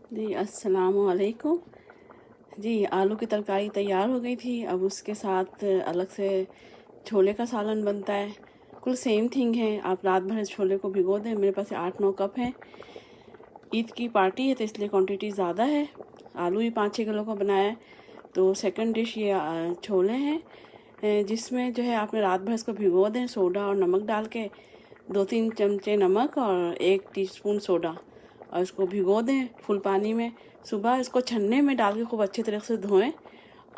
जी अस्सलाम वालेकुम। जी आलू की तरकारी तैयार हो गई थी। अब उसके साथ अलग से छोले का सालन बनता है। कुल सेम थिंग है। आप रात भर इस छोले को भिगो दें। मेरे पास 8-9 कप हैं। ईद की पार्टी है तो इसलिए क्वांटिटी ज़्यादा है। आलू ही 5-6 किलो का बनाया है। तो सेकंड डिश ये छोले हैं, जिसमें जो है आपने रात भर इसको भिगो दें सोडा और नमक डाल के। 2-3 चमचे नमक और 1 टीस्पून सोडा, और इसको भिगो दें फुल पानी में। सुबह इसको छन्ने में डाल के खूब अच्छी तरह से धोएं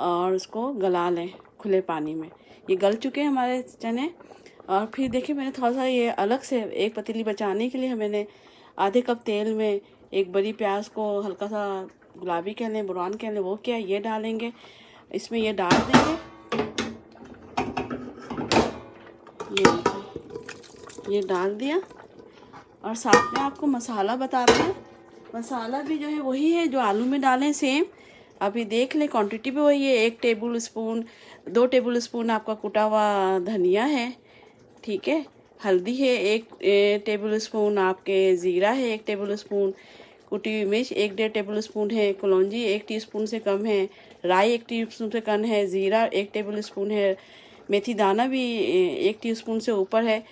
और उसको गला लें खुले पानी में। ये गल चुके हैं हमारे चने। और फिर देखिए मैंने थोड़ा सा ये अलग से एक पतीली बचाने के लिए मैंने आधे कप तेल में एक बड़ी प्याज को हल्का सा गुलाबी कह लें ब्राउन कह लें वो क्या ये डालेंगे, इसमें ये डाल देंगे। ये डाल दिया। और साथ में आपको मसाला बताते हैं। मसाला भी जो है वही है जो आलू में डालें सेम। अभी देख लें क्वांटिटी भी वही है। 1 टेबल स्पून 2 टेबल स्पून आपका कुटा हुआ धनिया है, ठीक है। हल्दी है 1 टेबल स्पून, आपके ज़ीरा है 1 टेबल स्पून, कुटी हुई मिर्च 1-1.5 टेबल स्पून है, कलौंजी 1 टीस्पून से कम है, राई 1 टीस्पून से कम है, ज़ीरा 1 टेबल स्पून है, मेथी दाना भी 1 टीस्पून से ऊपर है।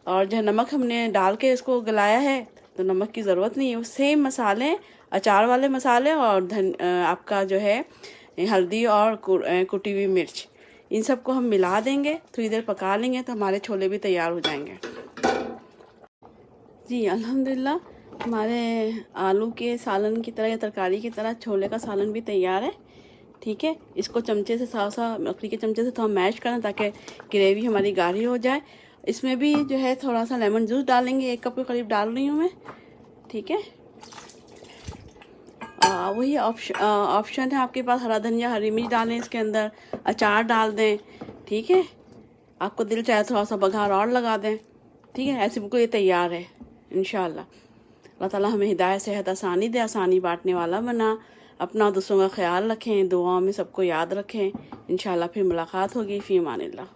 और जो नमक हमने डाल के इसको गलाया है तो नमक की ज़रूरत नहीं है। सेम मसाले, अचार वाले मसाले और आपका जो है हल्दी और कुटी हुई मिर्च, इन सबको हम मिला देंगे। थोड़ी देर पका लेंगे तो हमारे छोले भी तैयार हो जाएंगे। जी अल्हम्दुलिल्लाह हमारे आलू के सालन की तरह या तरकारी की तरह छोले का सालन भी तैयार है, ठीक है। इसको चमचे से सा लकड़ी के चमचे से थोड़ा मैश करना ताकि ग्रेवी हमारी गाढ़ी हो जाए। इसमें भी जो है थोड़ा सा लेमन जूस डालेंगे, 1 कप के करीब डाल रही हूँ मैं, ठीक है। वही ऑप्शन है आपके पास, हरा धनिया हरी मिर्च डालें इसके अंदर, अचार डाल दें, ठीक है। आपको दिल चाहे थोड़ा सा बघार और लगा दें, ठीक है। ऐसे बिल्कुल ये तैयार है इंशाल्लाह। अल्लाह ताला हमें हिदायत सेहत आसानी दे, आसानी बांटने वाला बना। अपना दूसरों का ख्याल रखें, दुआओं में सबको याद रखें। इंशाल्लाह फिर मुलाकात होगी। फ़ी अमानिल्लाह।